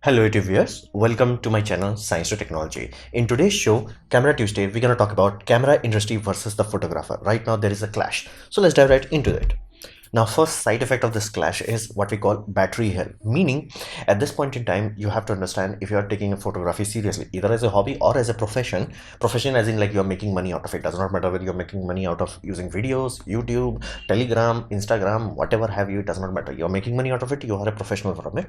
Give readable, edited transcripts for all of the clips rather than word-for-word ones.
Hello YouTube viewers, welcome to my channel Science to Technology. In today's show, Camera Tuesday, we're going to talk about camera industry versus the photographer. Right now there is a clash. So let's dive right into it. Now, first side effect of this clash is what we call battery health, meaning at this point in time, you have to understand if you are taking a photography seriously, either as a hobby or as a profession as in like you're making money out of it. Does not matter whether you're making money out of using videos, YouTube, Telegram, Instagram, whatever have you, it does not matter. You're making money out of it, you are a professional from it.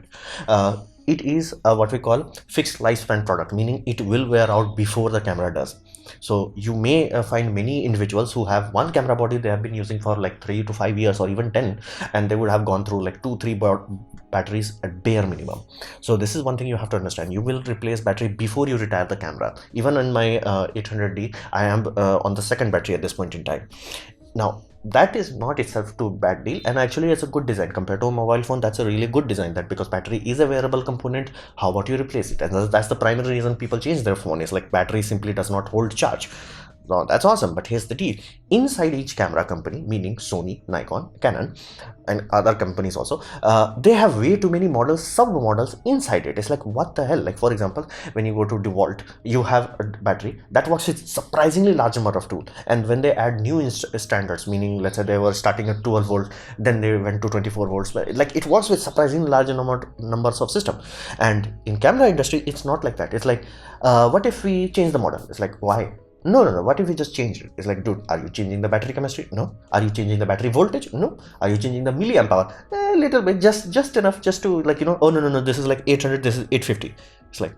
It is what we call fixed lifespan product, meaning it will wear out before the camera does. So you may find many individuals who have one camera body they have been using for like 3 to 5 years or even 10, and they would have gone through like 2-3 batteries at bare minimum. So this is one thing you have to understand. You will replace battery before you retire the camera. Even in my 800D, I am on the second battery at this point in time. Now that is not itself too bad deal, and actually it's a good design compared to a mobile phone. That's a really good design, that because battery is a wearable component, how about you replace it? And that's the primary reason people change their phone, is like battery simply does not hold charge. Now that's awesome, but here's the deal. Inside each camera company, meaning Sony, Nikon, Canon, and other companies also, they have way too many models, sub-models inside it. It's like, what the hell? Like, for example, when you go to DeWalt, you have a battery that works with surprisingly large number of tools. And when they add new standards, meaning let's say they were starting at 12 volt, then they went to 24 volts. Like, it works with surprisingly large numbers of system. And in camera industry, it's not like that. It's like, what if we change the model? It's like, why? No. What if we just change it? It's like, dude, are you changing the battery chemistry? No. Are you changing the battery voltage? No. Are you changing the milliamp hour? A little bit, just enough, just to like, oh no, this is like 800, this is 850. It's like,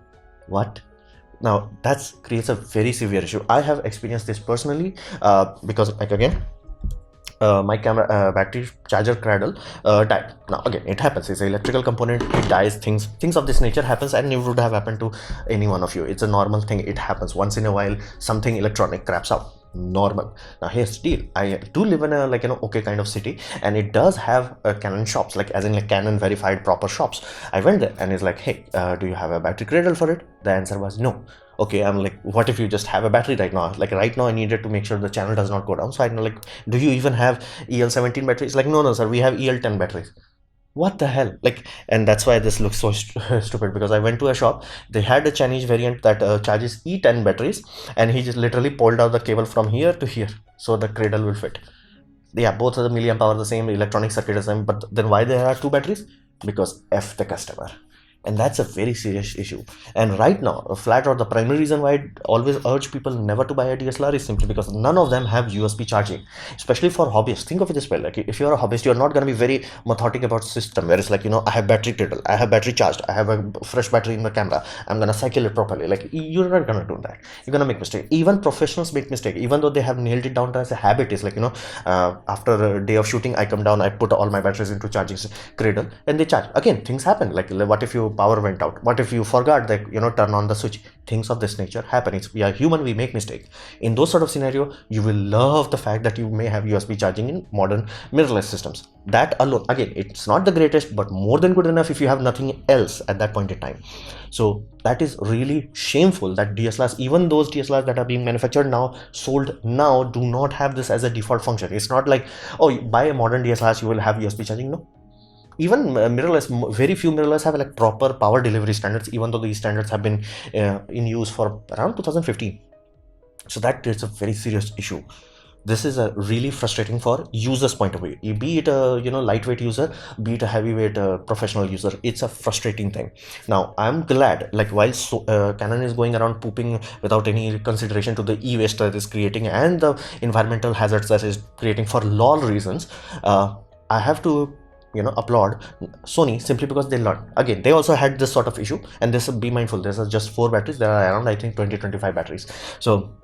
what? Now that creates a very severe issue. I have experienced this personally, because like again, my camera battery charger cradle died. Now again, it happens. It's an electrical component, it dies. Things of this nature happens, and it would have happened to any one of you. It's a normal thing. It happens once in a while. Something electronic craps out. Normal. Now here's the deal. I do live in a okay kind of city, and it does have Canon shops, like as in like Canon verified proper shops. I went there and it's like, hey, do you have a battery cradle for it? The answer was no. Okay, I'm like, what if you just have a battery right now? Like right now I needed to make sure the channel does not go down, so I know, like, do you even have EL17 batteries? Like, no sir, we have EL10 batteries. What the hell? Like, and that's why this looks so stupid, because I went to a shop, they had a Chinese variant that charges E10 batteries, and he just literally pulled out the cable from here to here so the cradle will fit. Yeah, both of the milliamp hour the same, electronic circuit is the same, but then why there are two batteries? Because F the customer. And that's a very serious issue. And right now, flat out, the primary reason why I always urge people never to buy a DSLR is simply because none of them have USB charging, especially for hobbyists. Think of it this way, like if you're a hobbyist, you're not going to be very methodic about system, where it's like, I have battery cradle, I have battery charged, I have a fresh battery in the camera, I'm going to cycle it properly. Like, you're not going to do that. You're going to make mistake. Even professionals make mistake, even though they have nailed it down to as a habit. Is like, after a day of shooting, I come down, I put all my batteries into charging cradle, and they charge. Again, things happen. Like, what if you power went out? What if you forgot that turn on the switch? Things of this nature happen. We are human, we make mistake. In those sort of scenario, you will love the fact that you may have USB charging in modern mirrorless systems. That alone, again, it's not the greatest, but more than good enough if you have nothing else at that point in time. So that is really shameful that DSLRs, even those DSLRs that are being manufactured now, sold now, do not have this as a default function. It's not like, oh, you buy a modern DSLR, you will have USB charging. No. Even mirrorless, very few mirrorless have like proper power delivery standards, even though these standards have been in use for around 2015. So that is a very serious issue. This is a really frustrating for users point of view, be it a lightweight user, be it a heavyweight professional user. It's a frustrating thing. Now I'm glad, like, while Canon is going around pooping without any consideration to the e-waste that is creating and the environmental hazards that is creating for lol reasons, I have to applaud Sony, simply because they learned. Again, they also had this sort of issue, and this, be mindful, this is just 4 batteries. There are around, I think, 20-25 batteries. So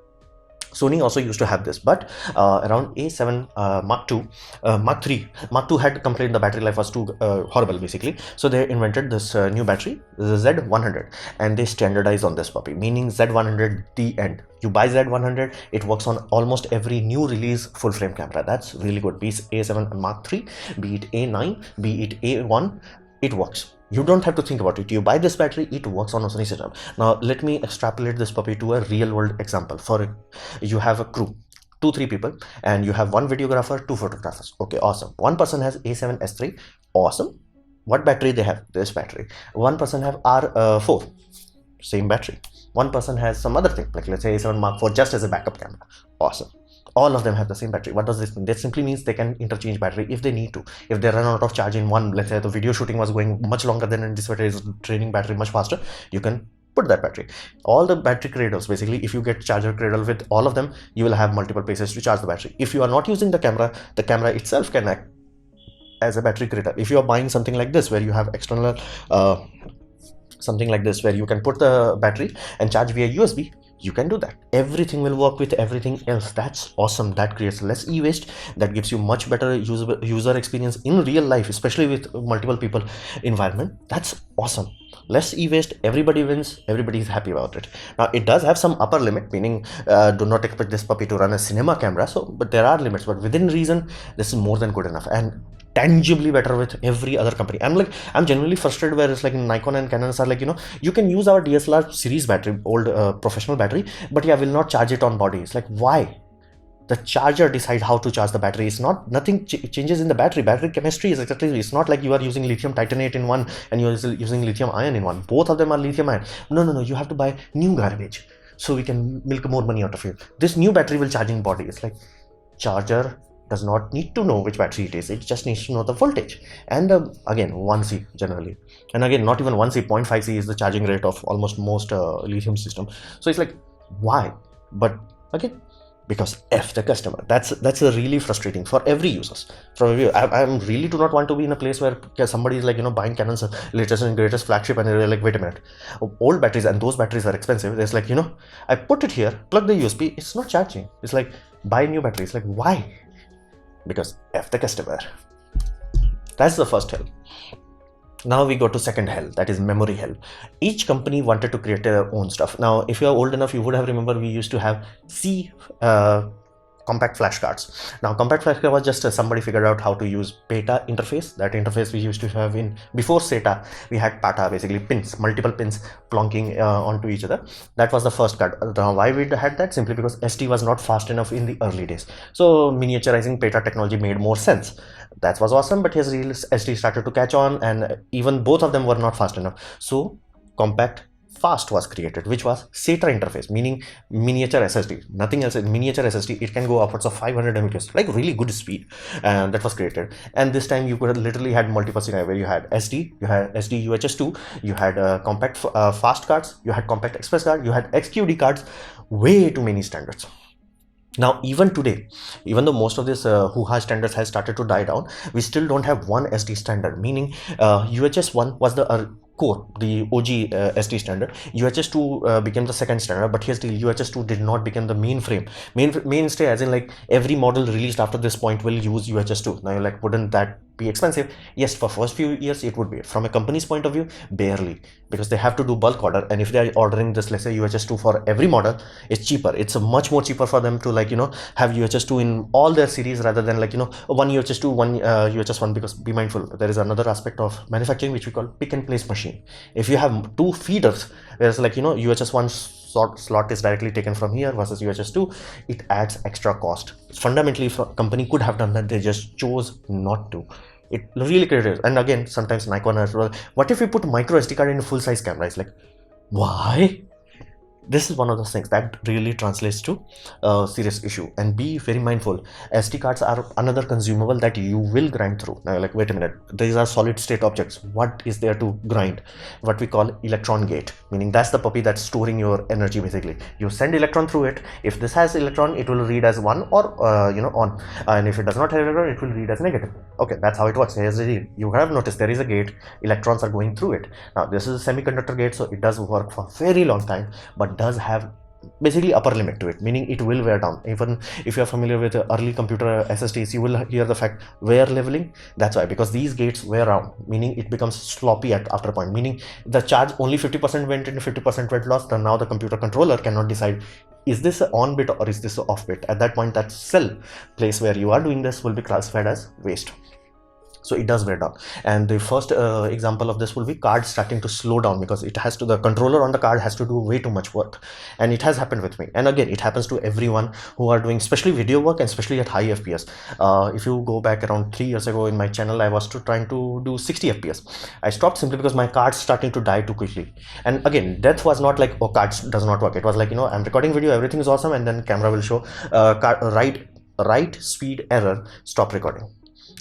Sony also used to have this, but around A7 Mark II, Mark II had complained the battery life was too horrible, basically. So they invented this new battery, the Z100, and they standardized on this puppy, meaning Z100 the end. You buy Z100, it works on almost every new release full frame camera. That's really good. Be it A7 Mark III, be it A9, be it A1, it works. You don't have to think about it. You buy this battery, it works on a Sony system. Now let me extrapolate this puppy to a real world example. For you have a crew, 2-3 people, and you have one videographer, 2 photographers. Okay, awesome. One person has A7S III, awesome. What battery they have? This battery. One person have R4, same battery. One person has some other thing, like let's say A7 Mark IV just as a backup camera. Awesome. All of them have the same battery. What does this mean? That simply means they can interchange battery if they need to. If they run out of charge in one, let's say the video shooting was going much longer than in this battery is draining battery much faster, you can put that battery. All the battery cradles, basically, if you get charger cradle with all of them, you will have multiple places to charge the battery. If you are not using the camera itself can act as a battery cradle. If you are buying something like this where you have external something like this where you can put the battery and charge via USB, you can do that. Everything will work with everything else. That's awesome. That creates less e-waste. That gives you much better user experience in real life, especially with multiple people environment. That's awesome. Less e-waste, everybody wins, everybody is happy about it. Now it does have some upper limit, meaning do not expect this puppy to run a cinema camera, but there are limits, but within reason this is more than good enough and tangibly better with every other company. I'm genuinely frustrated where it's like Nikon and Canons are like, you can use our DSLR series battery, old professional battery, but yeah, will not charge it on body. It's like, why? The charger decide how to charge the battery. It's not, nothing changes in the battery chemistry is exactly, it's not like you are using lithium titanate in one and you're using lithium ion in one. Both of them are lithium ion. No, you have to buy new garbage so we can milk more money out of it. This new battery will charge in body. It's like, charger does not need to know which battery it is. It just needs to know the voltage. And again, 1C generally. And again, not even 1C, 0.5C is the charging rate of almost most lithium system. So it's like, why? But again, because F the customer. That's really frustrating for every users. I really do not want to be in a place where somebody is like, buying Canon's latest and greatest flagship and they're like, wait a minute, old batteries, and those batteries are expensive. There's like, I put it here, plug the USB, it's not charging. It's like, buy new batteries. Like, why? Because F the customer. That's the first hell. Now we go to second hell, that is memory hell. Each company wanted to create their own stuff. Now, if you are old enough, you would have remembered we used to have C compact flash cards. Now, compact flash card was just somebody figured out how to use PATA interface. That interface we used to have in before SATA. We had PATA, basically pins, multiple pins plonking onto each other. That was the first card. Now, why we had that? Simply because SD was not fast enough in the early days. So miniaturizing PATA technology made more sense. That was awesome, but his real SD started to catch on, and even both of them were not fast enough. So compact fast was created, which was SATA interface, meaning miniature SSD, nothing else. In miniature SSD, it can go upwards of 500 Mbps, like really good speed, and that was created. And this time you could have literally had multiple scenarios where you had SD, you had SD UHS2, you had compact fast cards, you had compact express card, you had XQD cards, way too many standards. Now, even today, even though most of this hoo-ha standards has started to die down, we still don't have one SD standard, meaning UHS1 was the core, the OG SD standard. UHS2 became the second standard, but here's the UHS2 did not become the mainstay, as in like every model released after this point will use UHS2. Now you're like, wouldn't that be expensive? Yes, for first few years it would be. From a company's point of view, barely, because they have to do bulk order, and if they are ordering this, let's say UHS2 for every model, it's cheaper. It's much more cheaper for them to like have UHS2 in all their series rather than like one UHS2, one UHS1, because be mindful, there is another aspect of manufacturing which we call pick and place machine. If you have two feeders, whereas like UHS1 slot is directly taken from here versus UHS2, it adds extra cost. Fundamentally, if a company could have done that, they just chose not to. It really created. And again, sometimes Nikon as well, what if we put micro SD card in a full size camera? It's like, why? This is one of those things that really translates to a serious issue. And be very mindful, SD cards are another consumable that you will grind through. Now like, wait a minute, these are solid state objects, what is there to grind? What we call electron gate, meaning that's the puppy that's storing your energy. Basically, you send electron through it. If this has electron, it will read as 1 or on, and if it does not have electron, it will read as negative. Okay, that's how it works. Here's the deal. You have noticed there is a gate, electrons are going through it. Now this is a semiconductor gate, so it does work for a very long time, but does have basically upper limit to it, meaning it will wear down. Even if you are familiar with early computer SSDs, you will hear the fact wear leveling. That's why, because these gates wear down, meaning it becomes sloppy after a point, meaning the charge only 50% went in, 50% went lost, and now the computer controller cannot decide, is this an on bit or is this an off bit? At that point, that cell place where you are doing this will be classified as waste. So it does wear down. And the first example of this will be card starting to slow down, because it has to, the controller on the card has to do way too much work. And it has happened with me, and again it happens to everyone who are doing especially video work, and especially at high fps. If you go back around 3 years ago in my channel, I was trying to do 60 fps. I stopped simply because my card's starting to die too quickly. And again, death was not like, oh, cards does not work. It was like, you know, I'm recording video, everything is awesome, and then camera will show write speed error, stop recording.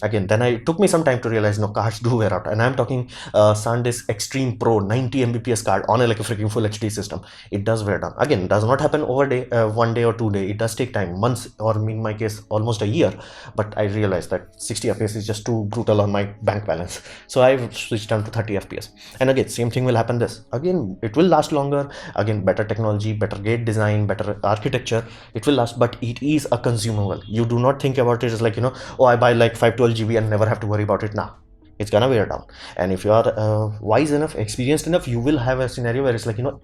Again, then it took me some time to realize, no, cards do wear out. And I'm talking SanDisk Extreme Pro 90 Mbps card on a like a freaking full HD system. It does wear down. Again, does not happen over day, 1 day or 2 day. It does take time, months, or in my case almost a year. But I realized that 60 fps is just too brutal on my bank balance, so I've switched down to 30 fps. And again, same thing will happen. This again, it will last longer. Again, better technology, better gate design, better architecture, it will last. But it is a consumable. You do not think about it as like, you know, oh, I buy like 512 GB and never have to worry about it. Now it's gonna wear down. And if you are wise enough, experienced enough, you will have a scenario where it's like, you know,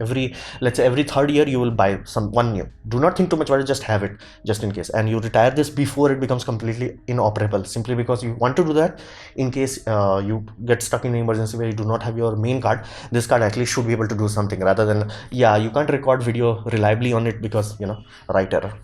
let's say every third year you will buy one new. Do not think too much about it, just have it just in case. And you retire this before it becomes completely inoperable, simply because you want to do that. In case you get stuck in an emergency where you do not have your main card, this card at least should be able to do something, rather than, yeah, you can't record video reliably on it because, you know, write error.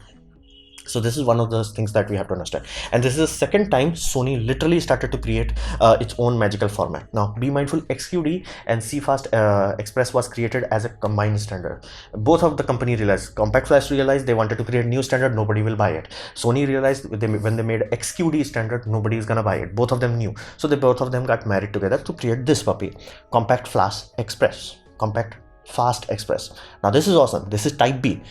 So this is one of those things that we have to understand. And this is the second time Sony literally started to create its own magical format. Now be mindful, XQD and CFast Express was created as a combined standard. Both of the company realized, Compact Flash realized they wanted to create a new standard, nobody will buy it. Sony realized when they made XQD standard, nobody is gonna buy it. Both of them knew. So both of them got married together to create this puppy, Compact Flash Express, Compact Fast Express. Now this is awesome. This is type B.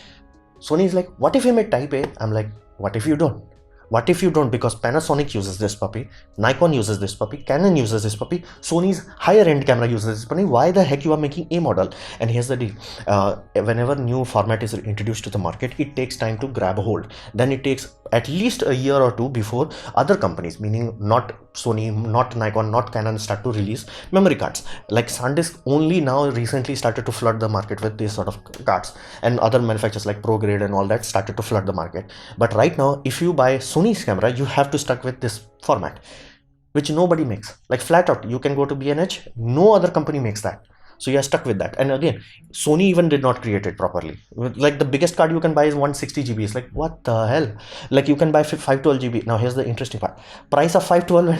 Sony is like, what if you made type A? I'm like, what if you don't? What if you don't? Because Panasonic uses this puppy, Nikon uses this puppy, Canon uses this puppy, Sony's higher end camera uses this puppy. Why the heck you are making A model? And here's the deal. Whenever new format is introduced to the market, it takes time to grab a hold. Then it takes at least a year or two before other companies, meaning not Sony, not Nikon, not Canon, start to release memory cards. Like SanDisk only now recently started to flood the market with these sort of cards, and other manufacturers like ProGrade and all that started to flood the market. But right now, if you buy Sony's camera, you have to stuck with this format, which nobody makes. Like flat out, you can go to B&H, no other company makes that. So you are stuck with that. And again, Sony even did not create it properly. Like the biggest card you can buy is 160 GB. It's like, what the hell? Like you can buy 512 GB. Now here's the interesting part. Price of 512 and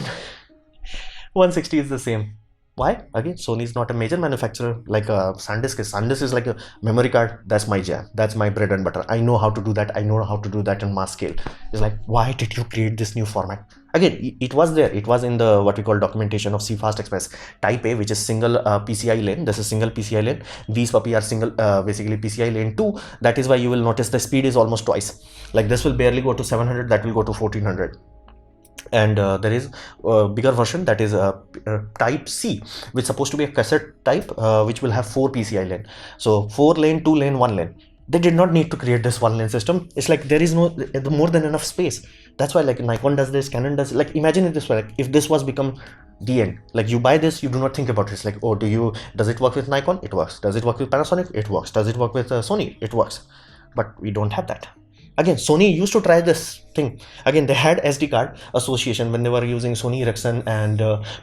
160 is the same. Why? Again, Sony is not a major manufacturer like SanDisk is. SanDisk is like a memory card. That's my jam. That's my bread and butter. I know how to do that. I know how to do that in mass scale. It's like, why did you create this new format? Again, it was there. It was in the what we call documentation of CFast Express Type A, which is single PCI lane. This is single PCI lane. These puppy are single, basically PCI lane 2. That is why you will notice the speed is almost twice. Like this will barely go to 700. That will go to 1400. And there is a bigger version that is type C, which is supposed to be a cassette type, which will have 4 PCI lane. So 4 lane, 2 lane, 1 lane. They did not need to create this 1 lane system. It's like there is no more than enough space. That's why like Nikon does this, Canon does, like imagine it this way, like if this was become the end, like you buy this, you do not think about it. It's like, oh, does it work with Nikon? It works. Does it work with Panasonic? It works. Does it work with Sony? It works. But we don't have that. Again, Sony used to try this thing. Again, they had SD card association when they were using Sony Ericsson and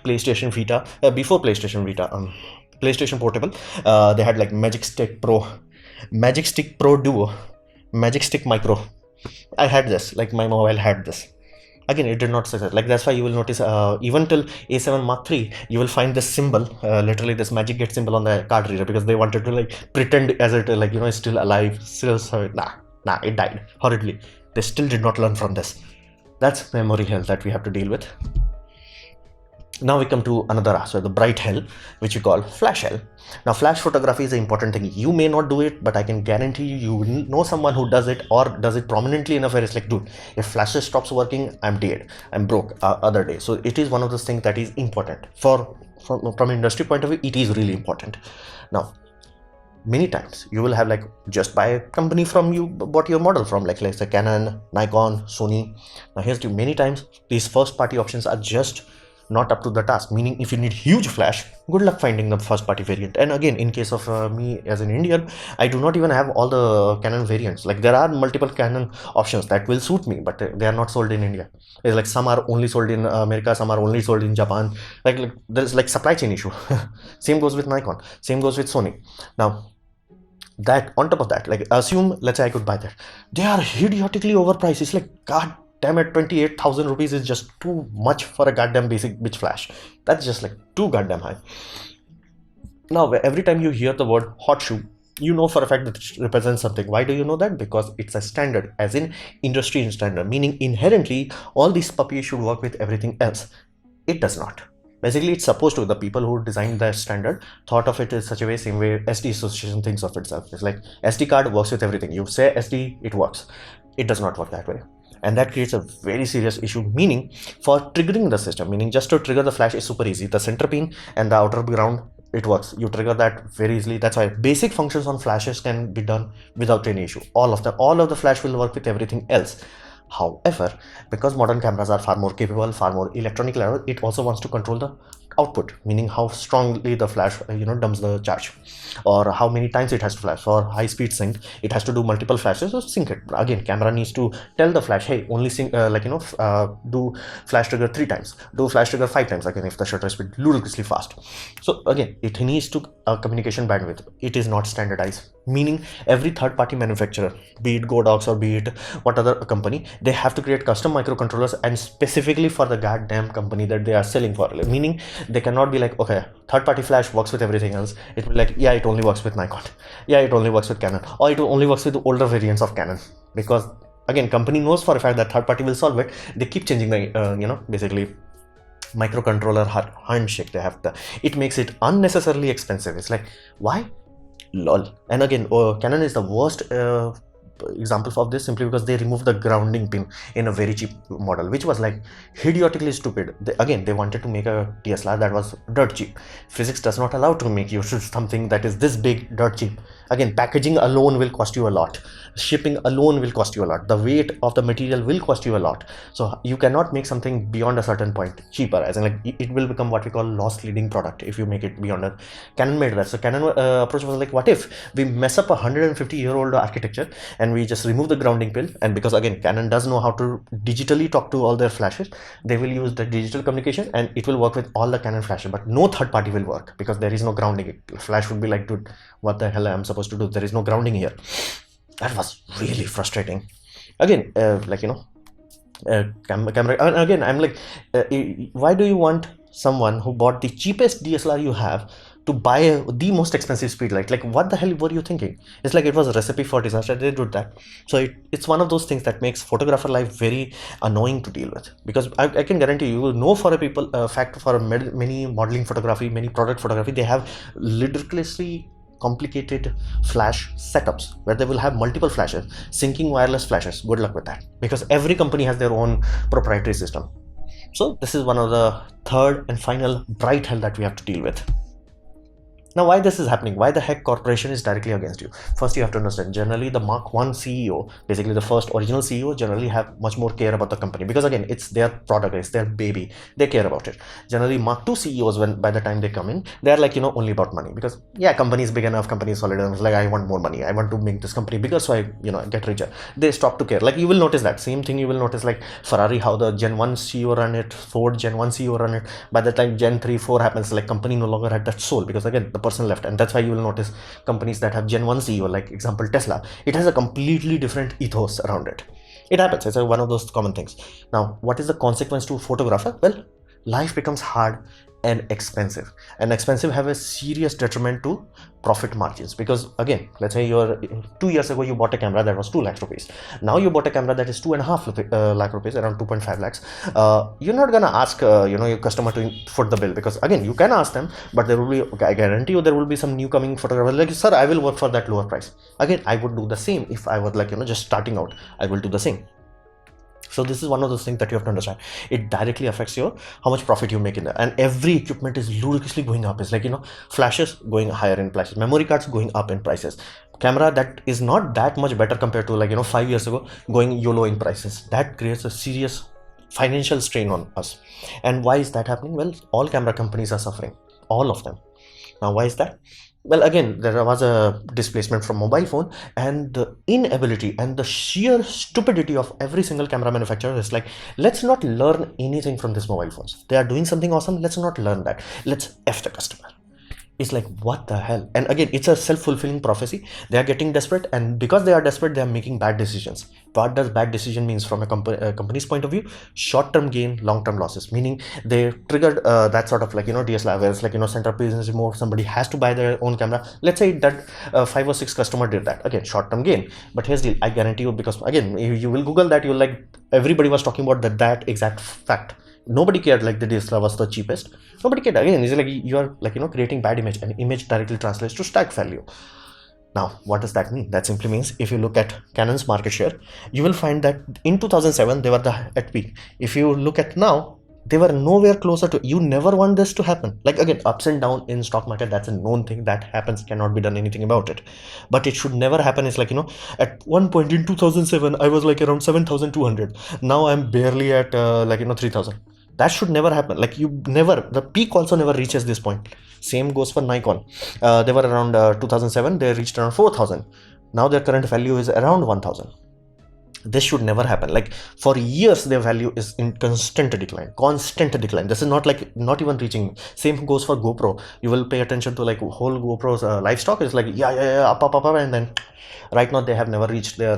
PlayStation Vita. Before PlayStation Vita, PlayStation Portable, they had like Magic Stick Pro Duo, Magic Stick Micro. I had this, like my mobile had this. Again, it did not success. Like that's why you will notice even till A7 Mark III, you will find this symbol, literally this Magic Gate symbol on the card reader, because they wanted to like pretend as it like, you know, it's still alive, still so Nah, it died horribly. They still did not learn from this. That's memory hell that we have to deal with. Now we come to another aspect, the bright hell, which we call flash hell. Now flash photography is an important thing. You may not do it, but I can guarantee you know someone who does it, or does it prominently enough where it's like, dude, if flashes stops working, I'm dead, I'm broke other day. So it is one of those things that is important. From an industry point of view, it is really important. Now, many times you will have like, just buy a company from you bought your model from, like let's say Canon, Nikon, Sony. Now here's the many times these first party options are just not up to the task. Meaning, if you need huge flash, good luck finding the first party variant. And again, in case of me as an Indian, I do not even have all the Canon variants. Like, there are multiple Canon options that will suit me, but they are not sold in India. It's like some are only sold in America, some are only sold in Japan. Like there's like supply chain issue. Same goes with Nikon, same goes with Sony. Now, that on top of that, like, assume, let's say I could buy that, they are idiotically overpriced. It's like, god damn it, 28,000 rupees is just too much for a goddamn basic bitch flash. That's just like too goddamn high. Now, every time you hear the word hot shoe, you know for a fact that it represents something. Why do you know that? Because it's a standard, as in industry standard, meaning inherently all these puppies should work with everything else. It does not. Basically, it's supposed to. The people who designed the standard thought of it in such a way, same way SD Association thinks of itself. It's like SD card works with everything. You say SD, it works. It does not work that way. And that creates a very serious issue, meaning for triggering the system, meaning just to trigger the flash is super easy. The center pin and the outer ground, it works. You trigger that very easily. That's why basic functions on flashes can be done without any issue. All of the flash will work with everything else. However, because modern cameras are far more capable, far more electronic level, it also wants to control the output, meaning how strongly the flash dumps the charge, or how many times it has to flash. For high speed sync, it has to do multiple flashes or sync it. Again, camera needs to tell the flash, hey, only sync, do flash trigger 3 times, do flash trigger 5 times, again if the shutter speed ludicrously fast. So again, it needs to communication bandwidth. It is not standardized, meaning every third party manufacturer, be it Godox or be it what other company, they have to create custom microcontrollers, and specifically for the goddamn company that they are selling for. Meaning, they cannot be like, okay, third party flash works with everything else. It will be like, yeah, it only works with Nikon, yeah, it only works with Canon, or it only works with the older variants of Canon. Because again, company knows for a fact that third party will solve it. They keep changing the basically microcontroller handshake. They have it makes it unnecessarily expensive. It's like, why? Lol. And again, Canon is the worst example of this, simply because they removed the grounding pin in a very cheap model, which was like idiotically stupid. They wanted to make a DSLR that was dirt cheap. Physics does not allow to make you something that is this big dirt cheap. Again, packaging alone will cost you a lot. Shipping alone will cost you a lot. The weight of the material will cost you a lot. So you cannot make something beyond a certain point cheaper, as in like it will become what we call loss leading product if you make it beyond a. Canon made that. So Canon approach was like, what if we mess up a 150-year-old architecture and we just remove the grounding pin? And because again, Canon does know how to digitally talk to all their flashes, they will use the digital communication and it will work with all the Canon flashes, but no third party will work because there is no grounding. Flash would be like, dude, what the hell I'm supposed to do? There is no grounding here. That was really frustrating. Again, camera. And again, I'm like, why do you want someone who bought the cheapest DSLR you have to buy the most expensive speed light? Like, what the hell were you thinking? It's like it was a recipe for disaster. They did that. So it's one of those things that makes photographer life very annoying to deal with, because I can guarantee you know for a fact for many modeling photography, many product photography, they have ludicrously complicated flash setups where they will have multiple flashes, syncing wireless flashes. Good luck with that, because every company has their own proprietary system. So this is one of the third and final bright hell that we have to deal with. Now, why this is happening? Why the heck corporation is directly against you? First, you have to understand, generally the Mark 1 CEO, basically the first original CEO, generally have much more care about the company, because again, it's their product, it's their baby, they care about it. Generally, Mark 2 CEOs, by the time they come in, they're like, only about money, because yeah, company is big enough, company is solid enough, like I want more money, I want to make this company bigger, so I, get richer. They stop to care. Like, you will notice that same thing. You will notice like Ferrari, how the Gen 1 CEO run it, Ford Gen 1 CEO run it. By the time Gen 3, 4 happens, like company no longer had that soul, because again, the person left. And that's why you will notice companies that have Gen 1 CEO, like example Tesla, it has a completely different ethos around it. It happens. It's one of those common things. Now, what is the consequence to a photographer? Well, life becomes hard and expensive, have a serious detriment to profit margins. Because again, let's say 2 years ago you bought a camera that was 2 lakhs rupees. Now you bought a camera that is 2.5 lakh rupees, around 2.5 lakhs. You're not gonna ask your customer to foot the bill, because again, you can ask them, but there will be, I guarantee you, there will be some new coming photographer like, sir, I will work for that lower price. Again, I would do the same if I was like just starting out. I will do the same. So this is one of those things that you have to understand. It directly affects how much profit you make in there. And every equipment is ludicrously going up. It's like, flashes going higher in prices, memory cards going up in prices, camera that is not that much better compared to 5 years ago going YOLO in prices. That creates a serious financial strain on us. And why is that happening? Well, all camera companies are suffering, all of them. Now, why is that? Well, again, there was a displacement from mobile phone, and the inability and the sheer stupidity of every single camera manufacturer is like, let's not learn anything from these mobile phones. They are doing something awesome. Let's not learn that. Let's F the customer. It's like, what the hell? And again, it's a self-fulfilling prophecy. They are getting desperate, and because they are desperate, they are making bad decisions. What does bad decision means from a company's point of view? Short-term gain, long-term losses. Meaning they triggered that sort of like, DSLR, where it's like, center business mode, somebody has to buy their own camera. Let's say that 5 or 6 customer did that. Again, short-term gain. But here's the, I guarantee you, because again, you will Google that, you'll like, everybody was talking about that exact fact. Nobody cared like the DSLR was the cheapest. Nobody cared. Again, it's like you are like, creating bad image, and image directly translates to stack value. Now, what does that mean? That simply means if you look at Canon's market share, you will find that in 2007, they were at peak. If you look at now, they were nowhere closer to. You never want this to happen. Like, again, ups and down in stock market, that's a known thing that happens, cannot be done anything about it. But it should never happen. It's like, at one point in 2007, I was like around 7,200. Now I'm barely at 3,000. That should never happen. Like, the peak also never reaches this point. Same goes for Nikon. They were around 2007, they reached around 4,000. Now their current value is around 1,000. This should never happen. Like, for years their value is in constant decline. This is not even reaching. Same goes for GoPro. You will pay attention to like whole GoPro's livestock is like up, and then right now they have never reached their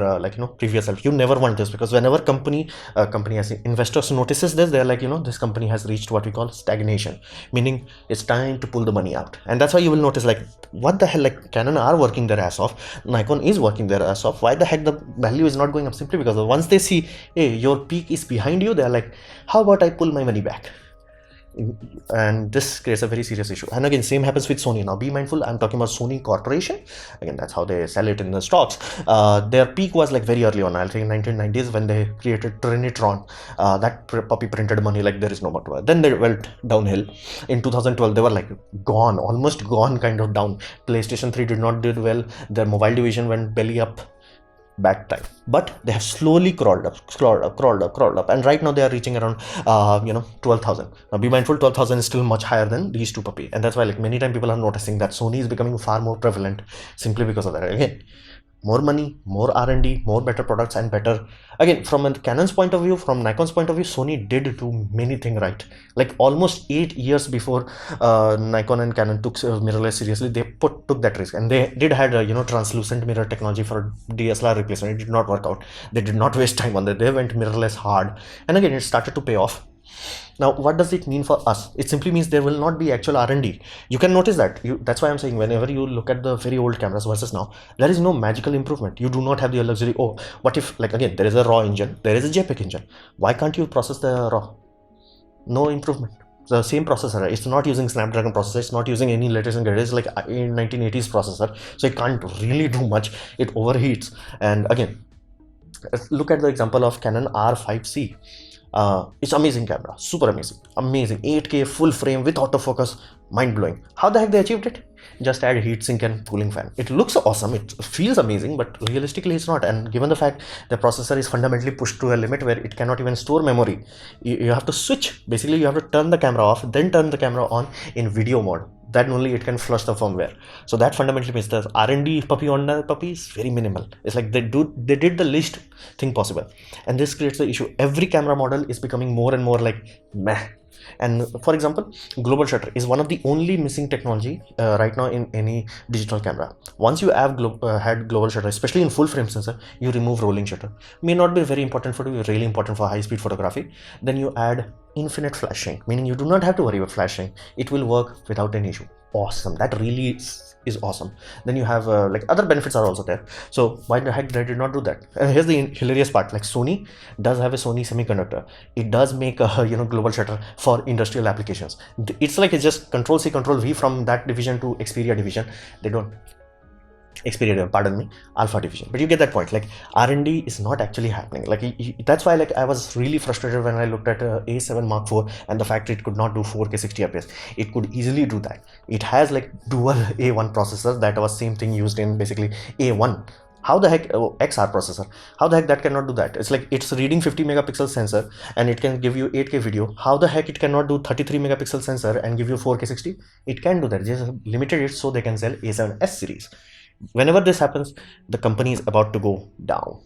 previous self. You never want this, because whenever company as investors notices this, they're like, this company has reached what we call stagnation, meaning it's time to pull the money out. And that's why you will notice like, what the hell, like Canon are working their ass off, Nikon is working their ass off. Why the heck the value is not going up? Simply because once they see, hey, your peak is behind you, they're like, how about I pull my money back? And this creates a very serious issue. And again, same happens with Sony. Now be mindful, I'm talking about Sony Corporation. Again, that's how they sell it in the stocks. Their peak was like very early on, I think 1990s, when they created Trinitron. That puppy printed money like there is no more. Then they went downhill. In 2012 they were like gone, almost gone, kind of down. PlayStation 3 did not do well. Their mobile division went belly up. Bad time, but they have slowly crawled up, and right now they are reaching around 12,000. Now be mindful, 12,000 is still much higher than these two puppy, and that's why like many times people are noticing that Sony is becoming far more prevalent simply because of that. Again, more money, more R&D, more better products, and better. Again, from a Canon's point of view, from Nikon's point of view, Sony did do many things right. Like almost 8 years before Nikon and Canon took mirrorless seriously, they took that risk, and they did had translucent mirror technology for DSLR replacement. It did not work out. They did not waste time on that. They went mirrorless hard, and again, it started to pay off. Now, what does it mean for us? It simply means there will not be actual R&D. You can notice that. That's why I'm saying whenever you look at the very old cameras versus now, there is no magical improvement. You do not have the luxury. Oh, what if, like, again, there is a RAW engine, there is a JPEG engine. Why can't you process the RAW? No improvement. The same processor, it's not using Snapdragon processor, it's not using any latest and greatest, like a 1980s processor, so it can't really do much. It overheats. And again, look at the example of Canon R5C. It's amazing camera, super amazing, 8K full frame with autofocus, mind-blowing. How the heck they achieved it? Just add heatsink and cooling fan. It looks awesome, it feels amazing, but realistically it's not. And given the fact the processor is fundamentally pushed to a limit where it cannot even store memory, you have to switch. Basically, you have to turn the camera off, then turn the camera on in video mode. Then only it can flush the firmware. So that fundamentally means the R&D puppy on the puppy is very minimal. It's like they did the least thing possible, and this creates the issue. Every camera model is becoming more and more like meh. And for example, global shutter is one of the only missing technology right now in any digital camera. Once you have had global shutter, especially in full frame sensor, you remove rolling shutter. May not be very important for you, really important for high speed photography. Then you add infinite flashing, meaning you do not have to worry about flashing. It will work without an issue. Awesome. That really is awesome. Then you have like other benefits are also there. So why the heck they did not do that? And here's the hilarious part. Like Sony does have a Sony semiconductor. It does make a global shutter for industrial applications. It's like it's just Control C Control V from that division to Xperia division. They don't Alpha division. But you get that point. Like R&D is not actually happening. Like that's why like I was really frustrated when I looked at A7 Mark IV and the fact it could not do 4K 60 fps. It could easily do that. It has like dual A1 processors. That was same thing used in basically A1. How the heck, oh, XR processor, how the heck that cannot do that? It's like it's reading 50 megapixel sensor and it can give you 8K video. How the heck it cannot do 33 megapixel sensor and give you 4K 60? It can do that. They just limited it so they can sell A7S series. Whenever this happens, the company is about to go down.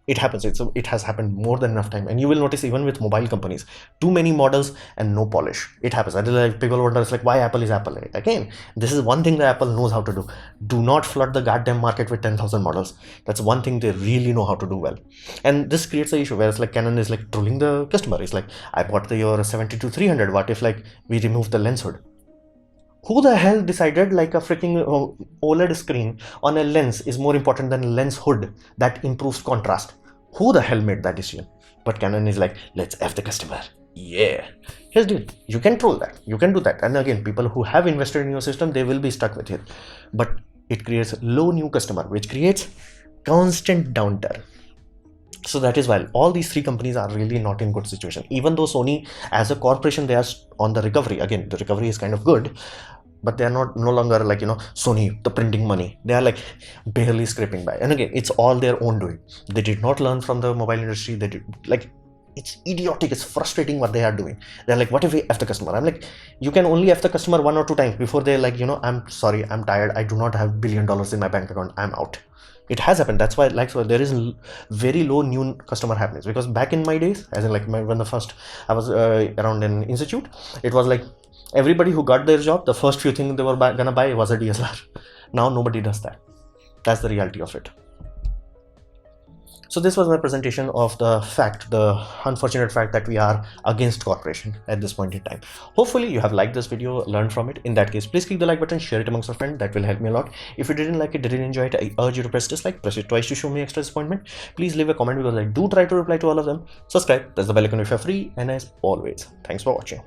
It happens. It has happened more than enough time, and you will notice even with mobile companies, too many models and no polish. It happens. And like people wonder, it's like, why Apple is Apple? Again, this is one thing that Apple knows how to do. Do not flood the goddamn market with 10,000 models. That's one thing they really know how to do well. And this creates an issue where it's like Canon is like trolling the customer. It's like, I bought your 70-300. What if like we remove the lens hood? Who the hell decided like a freaking OLED screen on a lens is more important than a lens hood that improves contrast? Who the hell made that decision? But Canon is like, let's F the customer. Yeah. Here's the deal. You can troll that. You can do that. And again, people who have invested in your system, they will be stuck with it. But it creates low new customer, which creates constant downturn. So that is why all these three companies are really not in good situation. Even though Sony as a corporation, they are on the recovery. Again, the recovery is kind of good, but they are no longer like, Sony, the printing money. They are like barely scraping by. And again, it's all their own doing. They did not learn from the mobile industry. They did like, it's idiotic. It's frustrating what they are doing. They're like, what if we F the customer? I'm like, you can only F the customer 1 or 2 times before they're like, I'm sorry, I'm tired. I do not have $1 billion in my bank account. I'm out. It has happened. That's why like, so there is very low new customer happiness, because back in my days, as in like when the first I was around in institute, it was like everybody who got their job, the first few things they were gonna buy was a DSLR. Now nobody does that. That's the reality of it. So this was my presentation of the unfortunate fact that we are against corporation at this point in time. Hopefully you have liked this video, learned from it. In that case, please click the like button, share it amongst your friends. That will help me a lot. If you didn't like it, didn't enjoy it, I urge you to press dislike, press it twice to show me extra disappointment. Please leave a comment because I do try to reply to all of them. Subscribe, press the bell icon if you're free, and as always, thanks for watching.